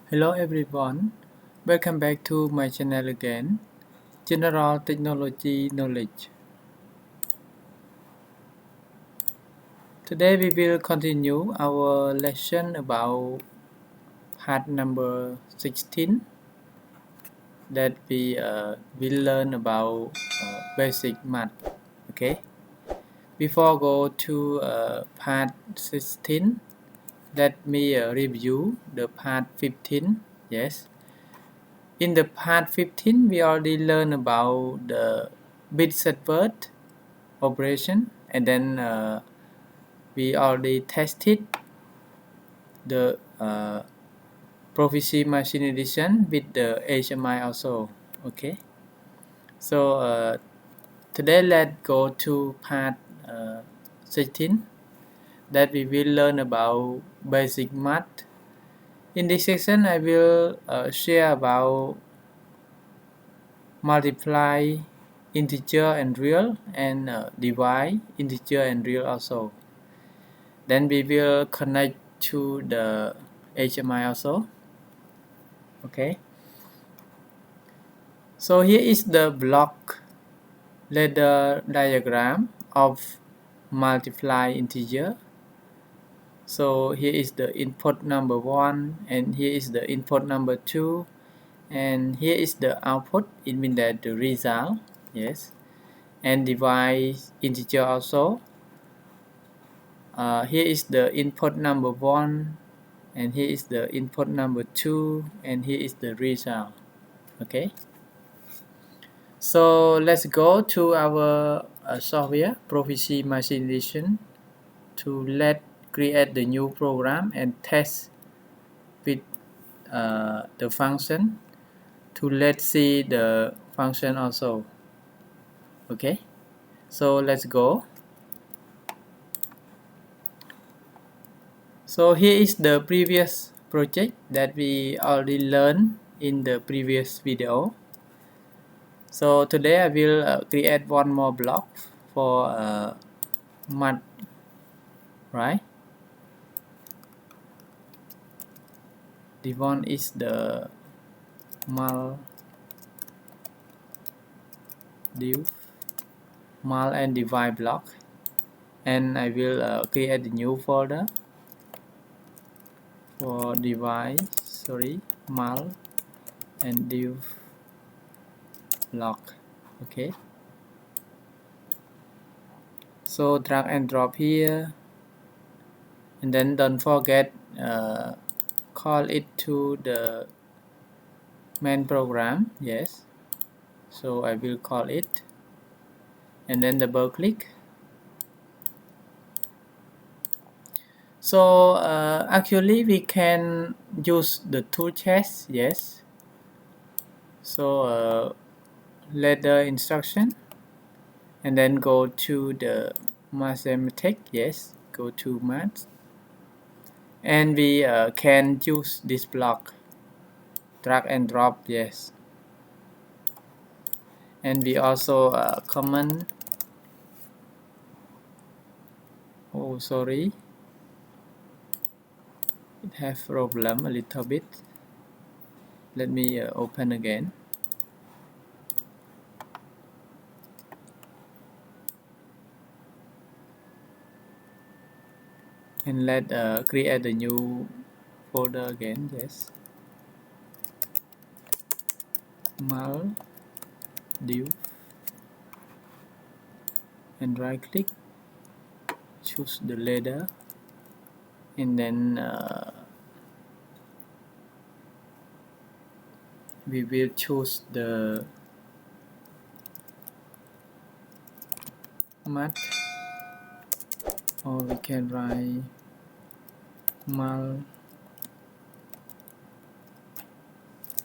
Hello everyone, welcome back to my channel again, General Technology Knowledge. Today we will continue our lesson about part number 16 that we will learn about basic math. Okay, before go to part 16, let me review the part 15. Yes. In the part 15, we already learned about the bit subvert operation, and then we already tested the Proficy Machine Edition with the HMI also. Okay, so today let's go to part 16 that we will learn about basic math. In this section, I will share about multiply integer and real, and divide integer and real also. Then we will connect to the HMI also. Okay, so here is the block ladder diagram of multiply integer. So here is the input number 1, and here is the input number 2, and here is the output. It means that the result. Yes, and divide integer also. Here is the input number 1, and here is the input number 2, and here is the result. Okay, so let's go to our software Proficy Machine Edition to create the new program and test with the function to let's see the function also. Okay, so let's go. So here is the previous project that we already learned in the previous video. So today I will create one more block for math, right? The one is the MUL div, MUL and divide block, and I will create a new folder for divide, MUL and div block. Okay, so drag and drop here, and then don't forget call it to the main program. Yes, so I will call it, and then double click. So actually we can use the tool chest. Yes, so ladder instruction, and then go to the mathematics. Yes, go to math, and we can use this block, drag and drop. Yes, and we also comment. Oh, sorry, it have problem a little bit. Let me open again. And let create a new folder again. Yes, MUL div, and right click, choose the ladder, and then we will choose the math, or we can write MUL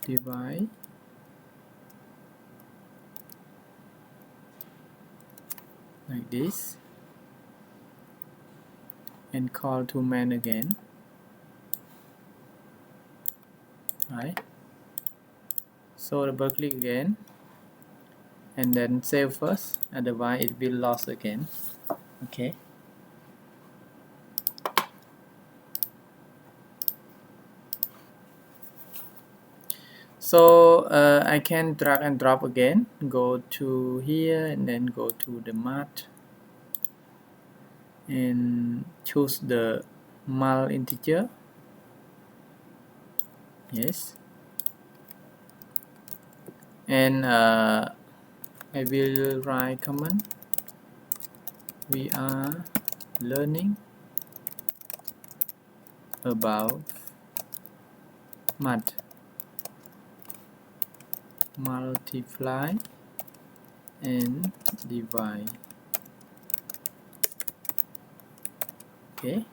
divide, like this, and call to main again, right? So double click again, and then save first, otherwise it will lose again. Okay, So I can drag and drop again, go to here and then go to the math and choose the MUL integer. Yes, and I will write command. We are learning about math multiply and divide. Okay,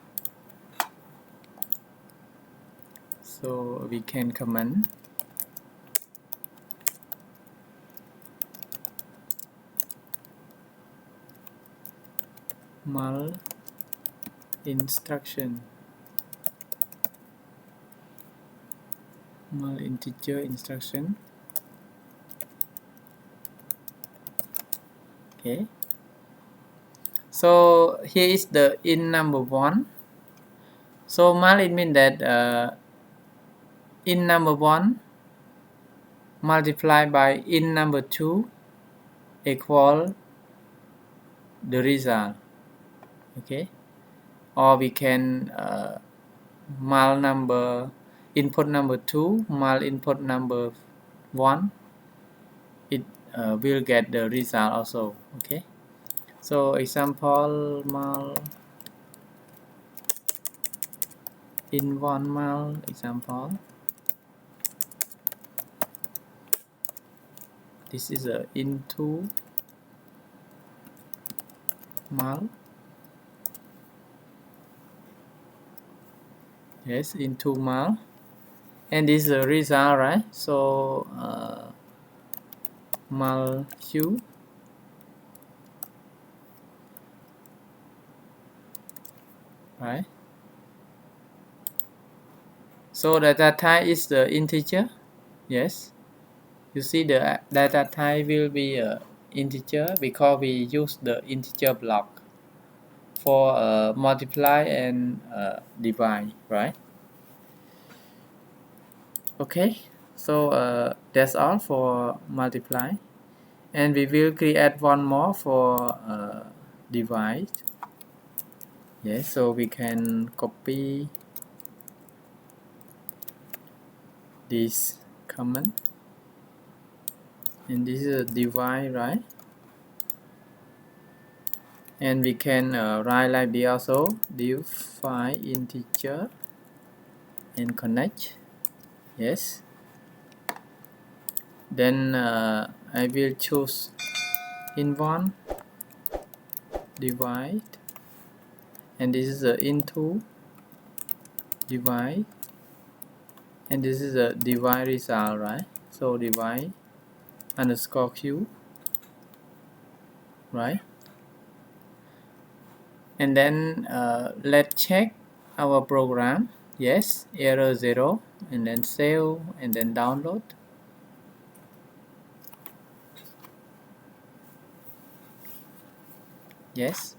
so we can comment MUL instruction, MUL integer instruction. Okay, so here is the in number 1. So MUL, it means that in number 1 multiplied by in number 2 equal the result. Okay, or we can MUL number input number 2 MUL input number 1, it will get the result also. Okay, so example MUL in 1 MUL example. This is a into MUL. Yes, into MUL, and this is the result, right? So MUL Q, right? So the data type is the integer. Yes, you see the data type will be a integer because we use the integer block for multiply and divide, right? Okay, so that's all for multiply, and we will create one more for divide. Yes, so we can copy this command, and this is a divide, right? And we can write like this also, divide integer and connect. Yes, then I will choose in 1 divide, and this is a into divide, and this is a divide result, right? So divide underscore q, right? And then let's check our program. Yes, error 0, and then save and then download. Yes,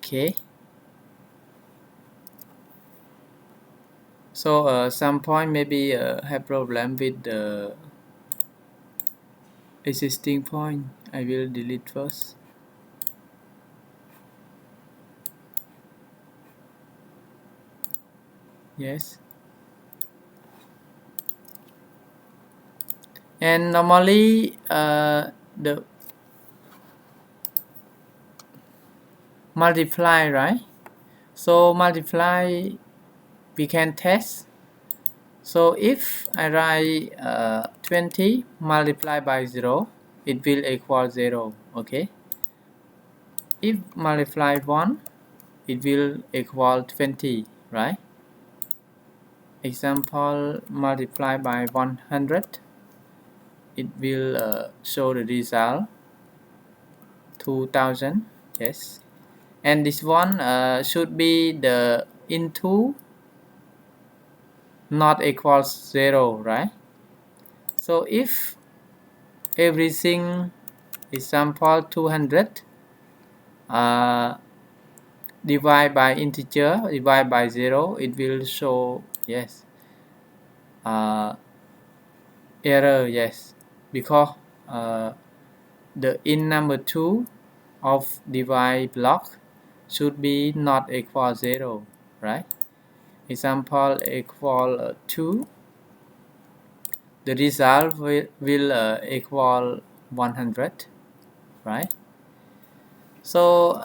okay. So some point maybe have problem with the existing point. I will delete first. Yes, and normally the multiply, right? So multiply we can test. So if I write 20 multiplied by 0, it will equal 0. Okay, if multiply 1, it will equal 20, right? Example, multiply by 100, it will show the result 2000. Yes, and this one should be the into not equals 0, right? So if everything example 200 divide by integer, divide by 0, it will show yes error, yes, because the in number 2 of divide block should be not equal 0, right? Example equal 2, the result will equal 100, right? So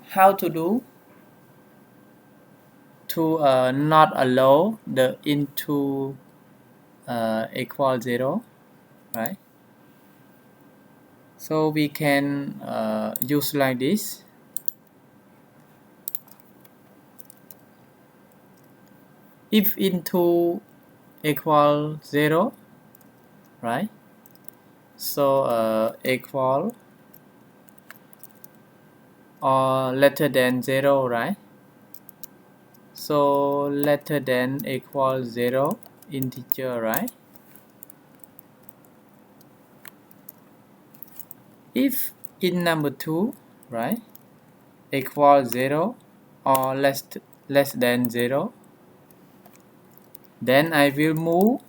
how to do to not allow the into equal 0, right? So we can use like this. If into equal 0, right? So equal or lesser than 0, right? So lesser than equal 0 integer, right? If in number 2, right, equal 0 or less than 0, then I will move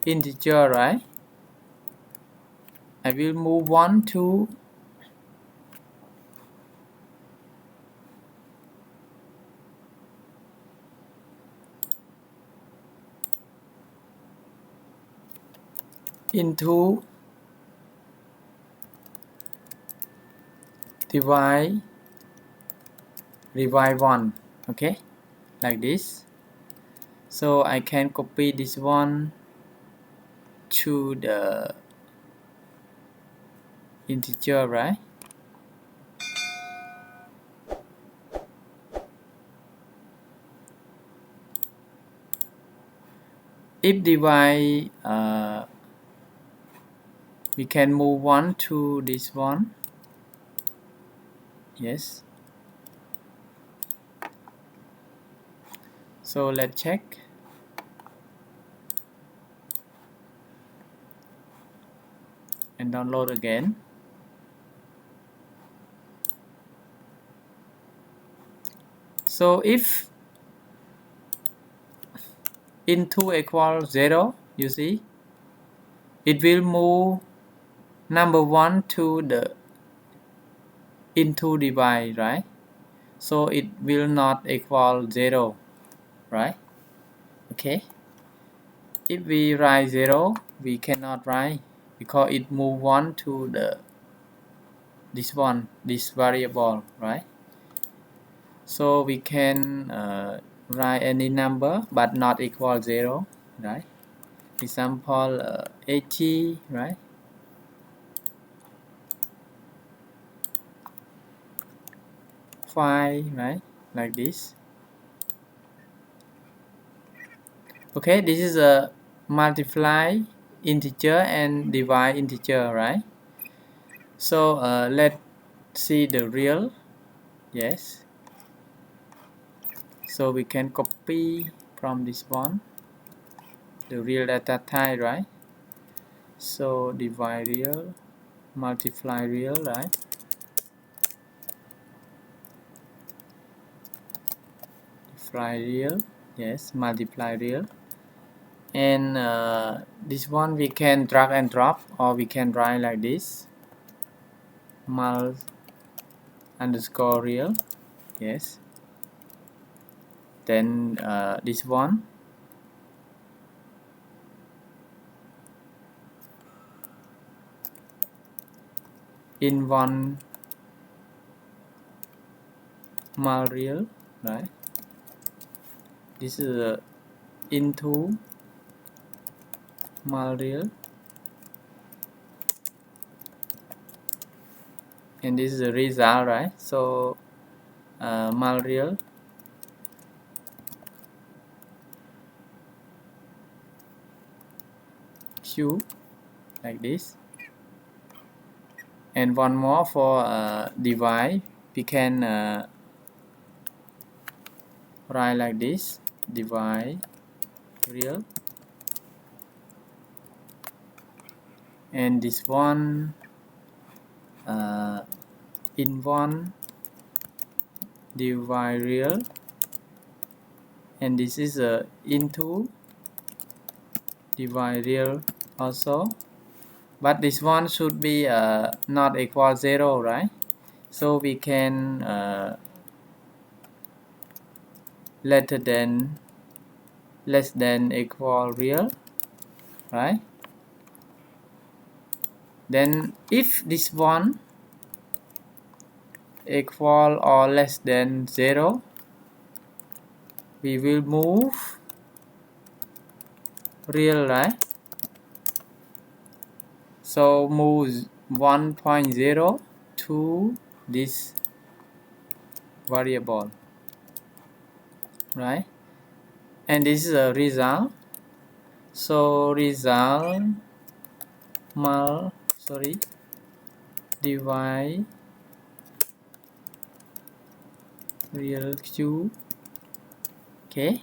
integer, right? I will move 1 to into divide 1, okay, like this. So I can copy this one to the integer, right? If divide we can move 1 to this one, yes. So let's check. And download again. So if into equal 0, you see, it will move number 1 to the into divide, right? So it will not equal 0, right? Okay. If we write 0, we cannot write because it move 1 to the this variable, right? So we can write any number but not equal 0, right? Example 80, right? 5, right? Like this. Okay, this is a multiply integer and divide integer, right? So let's see the real. Yes. So we can copy from this one the real data type, right? So divide real, multiply real, right? Multiply real, yes, multiply real. And this one we can drag and drop, or we can write like this, mul underscore real, yes. Then this one in one mul real, right? This is into mul real, and this is the result, right? So mul real q, like this. And one more for divide, we can write like this, divide real, and this one in one divide real, and this is into divide real also, but this one should be not equal 0, right? So we can less than equal real, right? Then if this one equal or less than 0, we will move real, right? So move 1.0 to this variable, right? And this is a result. So result MUL divide real Q. Okay,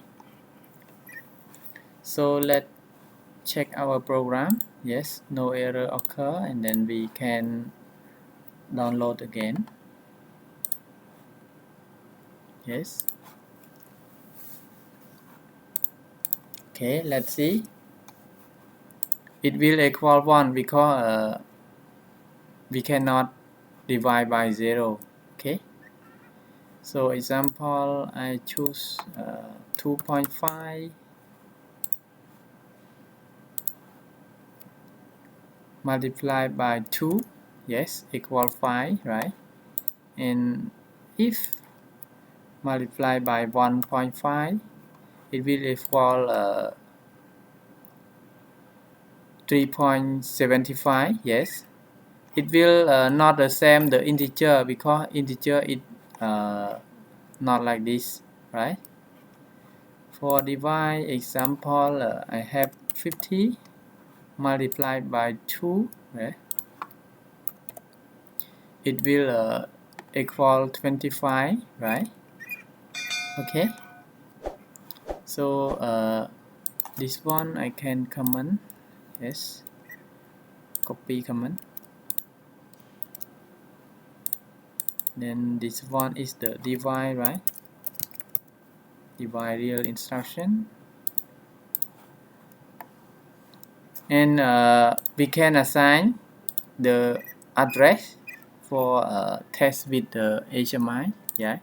so let's check our program. Yes, no error occur, and then we can download again. Yes. Okay, let's see. It will equal 1 because we cannot divide by 0. Okay, so example, I choose 2.5 multiplied by 2. Yes, equal 5, right? And if multiplied by 1.5, it will equal 3.75. Yes, it will not the same the integer, because integer is not like this, right? For divide example, I have 50 multiplied by 2, right? It will equal 25, right? Okay, so this one I can comment. Yes, copy comment. Then this one is the divide, right? Divide real instruction, and we can assign the address for test with the HMI. Yeah,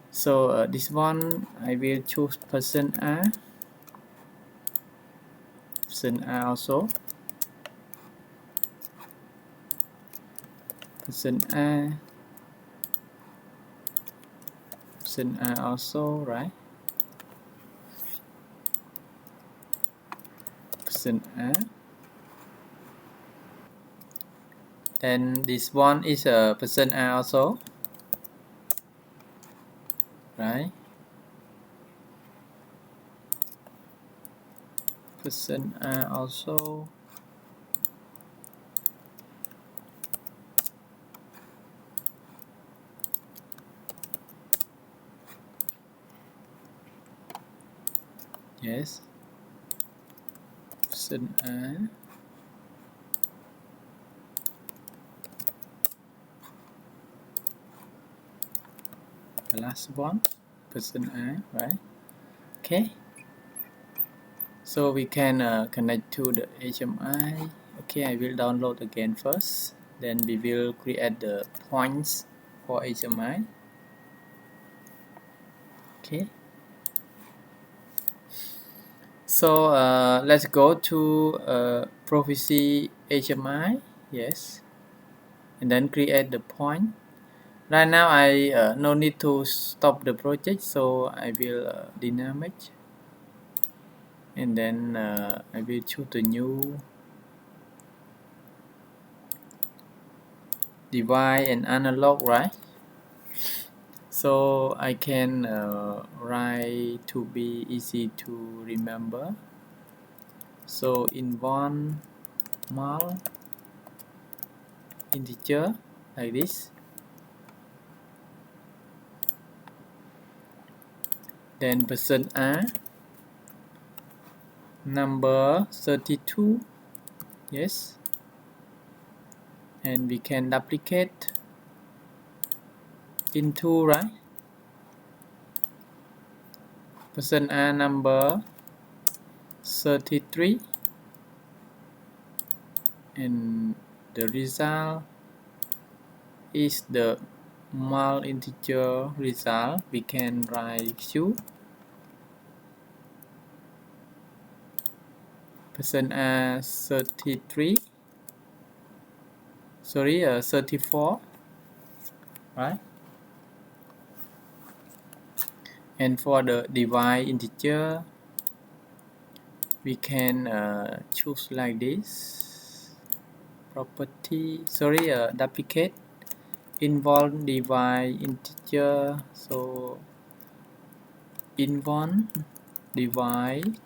so this one I will choose person A also, person A also, right? Person A. Then this one is a person A also, right? Person A also. Yes, person A. The last one, person A, right? Okay, so we can connect to the HMI. Okay, I will download again first, then we will create the points for HMI. Okay, so let's go to Proficy HMI. Yes, and then create the point. Right now I no need to stop the project, so I will dynamic, and then I will choose the new divide and analog, right? So I can write to be easy to remember. So in one MUL integer like this, then person A number 32. yes, and we can duplicate into, right, person A number 33, and the result is the MUL integer result. We can write Q person A 33, sorry, 34, right? And for the divide integer, we can choose like this. Property, sorry, duplicate involve divide integer. So involve divide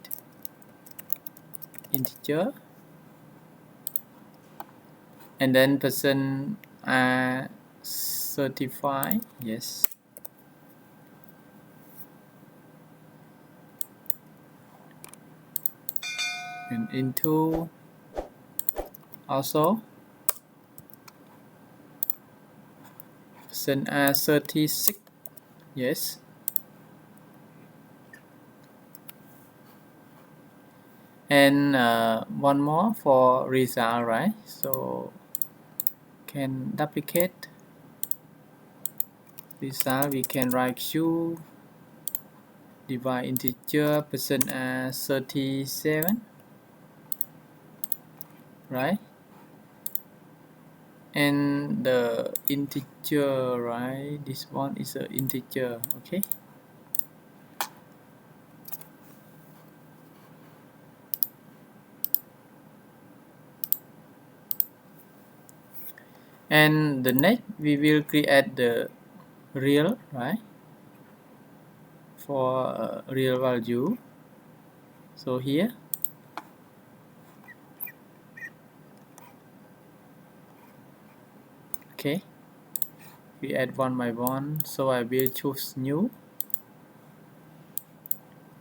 integer, and then person are certified, yes, and into also person are 36, yes, and one more for result, right? So can duplicate result. We can write Q divide integer person A 37, right? And the integer, right? This one is an integer, okay? And the next we will create the real, right? For real value. So here, okay, we add one by one. So I will choose new,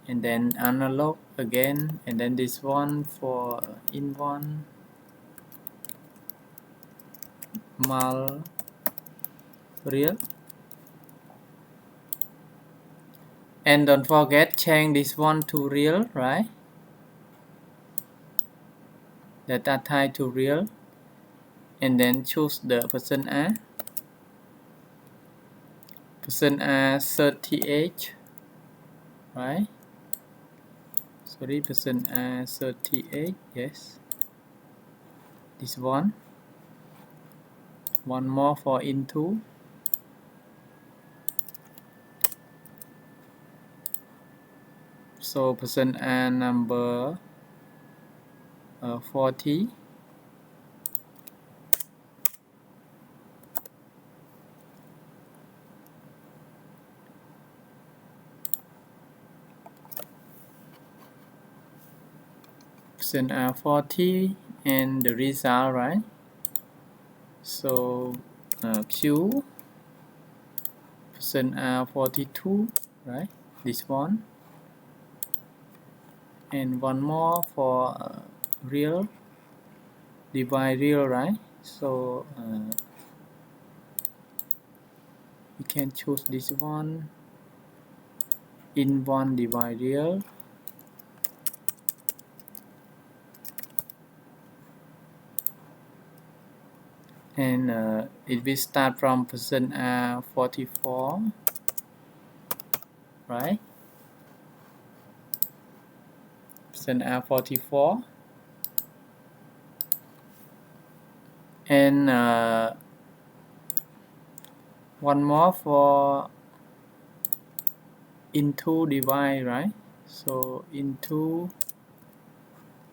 and then analog again, and then this one for in one MUL real. And don't forget change this one to real, right? Data type to real, and then choose the person A 38, right? Sorry, person A 38, yes. This one more for into, so person A number 40, person A 40, and the result, right? So Q person A 42, right? This one, and one more for real divide real, right? So we can choose this one in one divide real, and it will start from person A 44, right? Person A 44, and one more for into divide, right? So into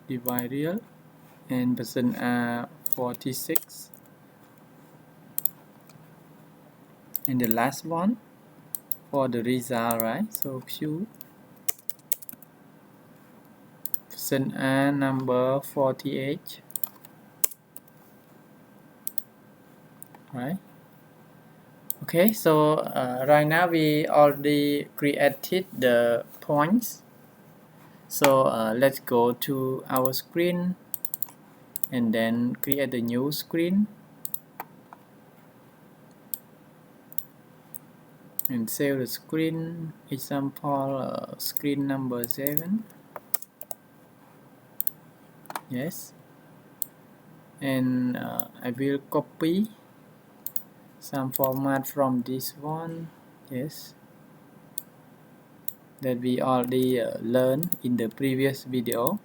divide real, and person A 46, and the last one for the result, right? So Q person A number 48, right? Okay, so right now we already created the points. So let's go to our screen, and then create a new screen and save the screen. Example screen number 7. Yes, and I will copy some format from this one. Yes, that we already learned in the previous video.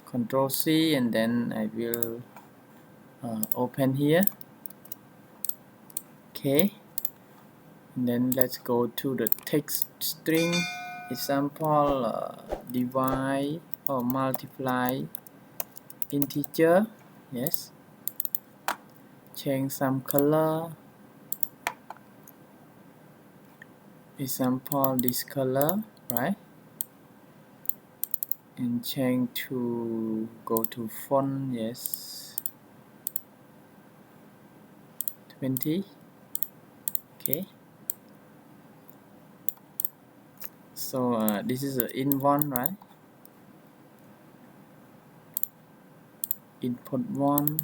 Control C, and then I will open here. Okay, and then let's go to the text string. Example divide or multiply integer. Yes, change some color. Example this color, right? And change to go to font. Yes, 20. Okay, so this is in one, right? Input 1,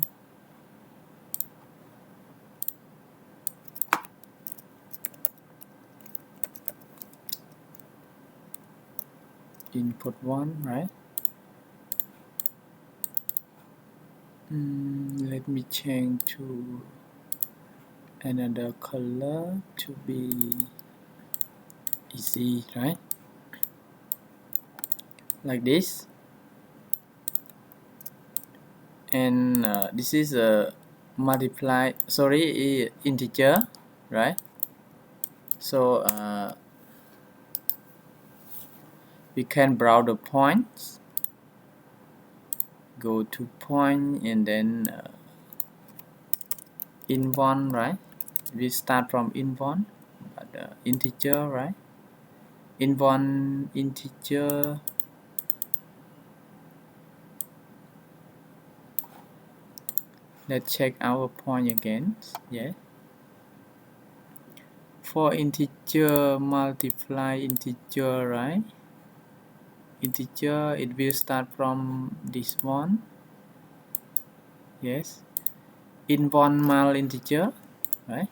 input 1, right? Let me change to another color to be easy, right? Like this. And this is a integer, right? So we can browse the points, go to point, and then in one, right? We start from in one, but integer, right? In one integer. Let's check our point again. Yeah. For integer multiply integer, right? Integer, it will start from this one. Yes. In one MUL integer, right?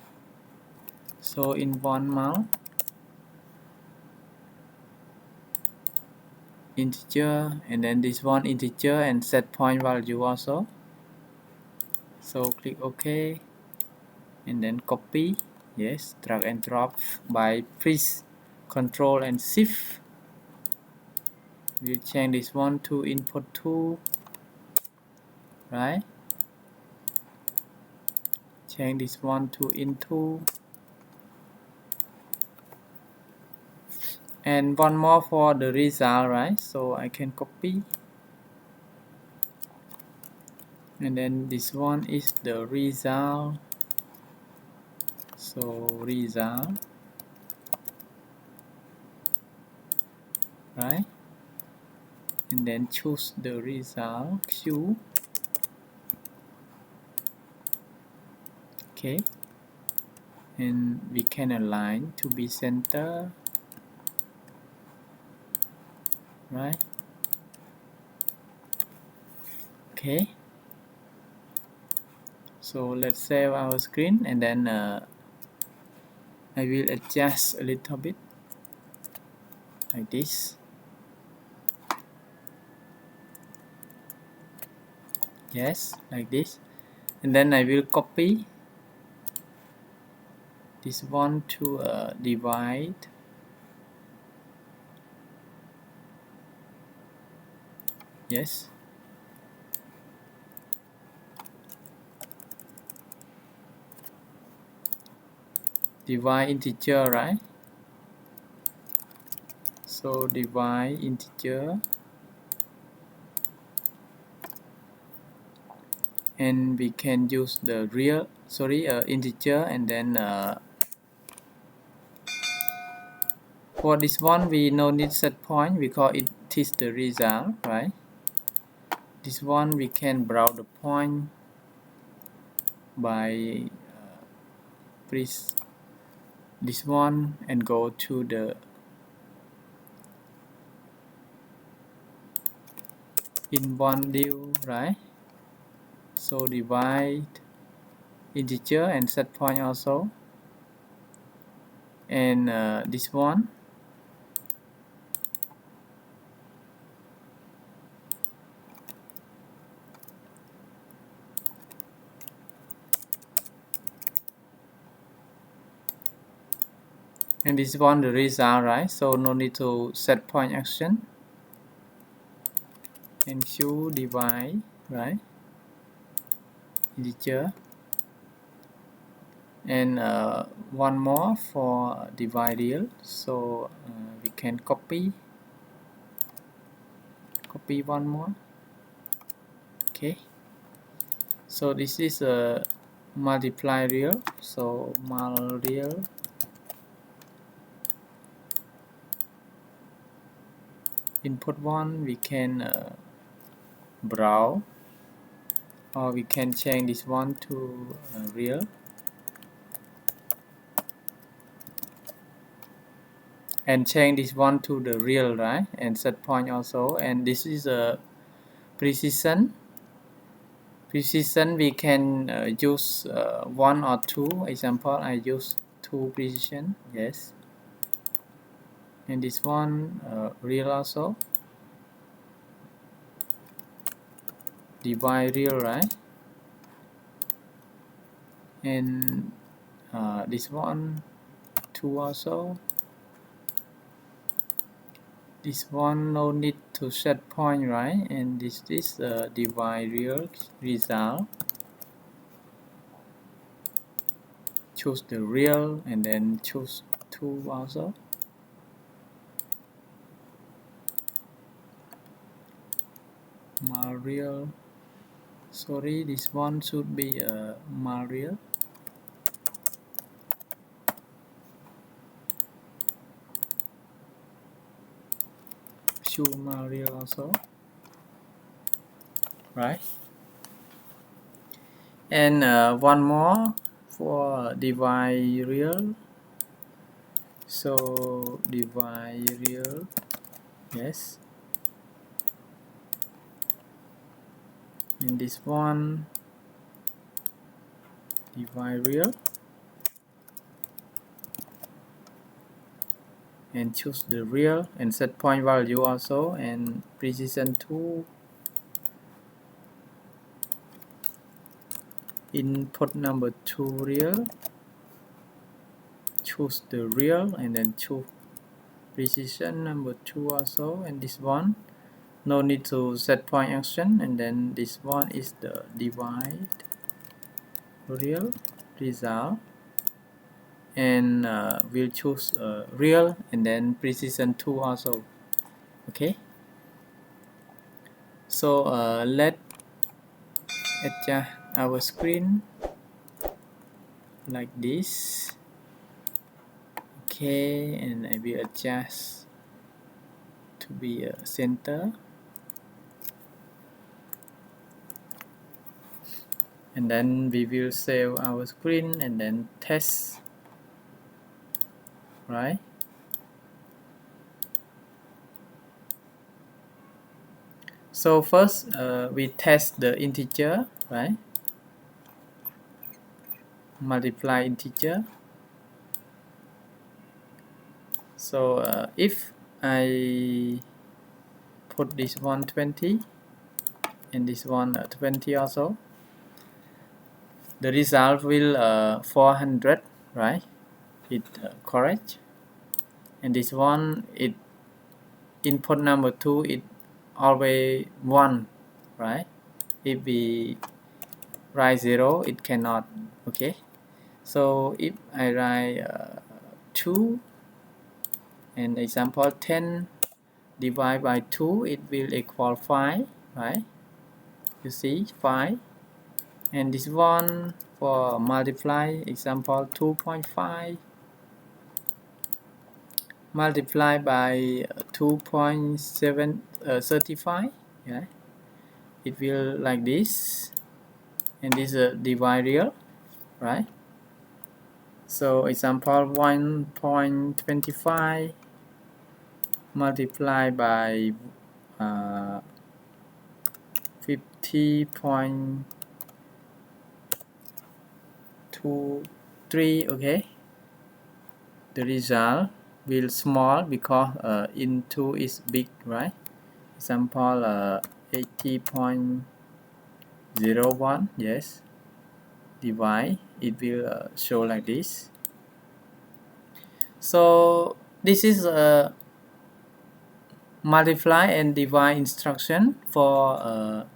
So in one MUL integer, and then this one integer, and set point value also. So click OK, and then copy. Yes, drag and drop by press Control and Shift. We'll change this one to input 2, right? Change this one to into, and one more for the result, right? So I can copy, and then this one is the result. So result, right? And then choose the result Q. Okay, and we can align to be center, right? Okay, so let's save our screen, and then I will adjust a little bit like this. Yes, like this, and then I will copy this one to divide. Yes, divide integer, right? So divide integer, and we can use the integer, and then for this one we no need set point because it is the result, right? This one we can browse the point by press this one and go to the in one deal, right? So divide integer and set point also, and this one, and this one the result, right? So no need to set point action, and should divide, right, integer, and one more for divide real. So we can copy one more. Okay, so this is a multiply real, so mul real input one, we can browse, or we can change this one to real, and change this one to the real, right, and set point also. And this is a precision we can use one or two. Example, I use two precision, yes, and this one real also, divide real, right, and this one two also. This one no need to set point, right, and this is divide real result. Choose the real and then choose 2 also. Mul real, sorry, this one should be mul real. Choose mul real also, right, and one more for divide real. So divide real, yes, and this one divide real, and choose the real and set point value also, and precision 2, input number 2 real, choose the real and then choose precision number 2 also, and this one no need to set point action, and then this one is the divide real result, and we'll choose real and then precision 2 also. Okay, so let's adjust our screen like this. Okay, and I will adjust to be a center, and then we will save our screen and then test, right? So first we test the integer, right? Multiply integer. So if I put this one 20 and this one 20 also, the result will 400, right? It correct. And this one, it input number 2, it always 1, right? If we write 0, it cannot. Okay, so if I write 2 and example 10 divided by 2, it will equal 5, right? You see 5. And this one for multiply, example 2.5 multiplied by 2.735, yeah, it will like this, and this is a divide real, right? So example 1.25 multiplied by 50.23. okay, the result will small because into is big, right? Example 80.01, yes, divide, it will show like this. So this is a multiply and divide instruction for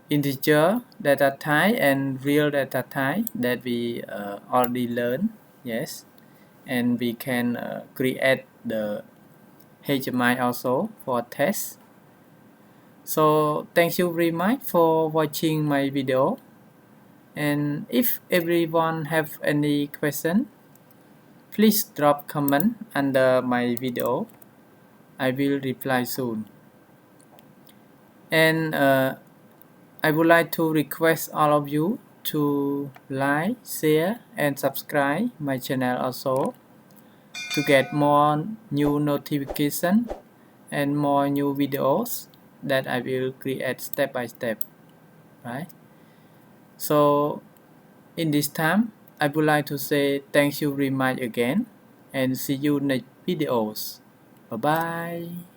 integer data type and real data type that we already learned, yes, and we can create the HMI also for test. So thank you very much for watching my video, and if everyone have any question, please drop comment under my video. I will reply soon. And I would like to request all of you to like, share and subscribe my channel also to get more new notification and more new videos that I will create step by step, right? So in this time, I would like to say thank you very much again and see you next videos. Bye bye.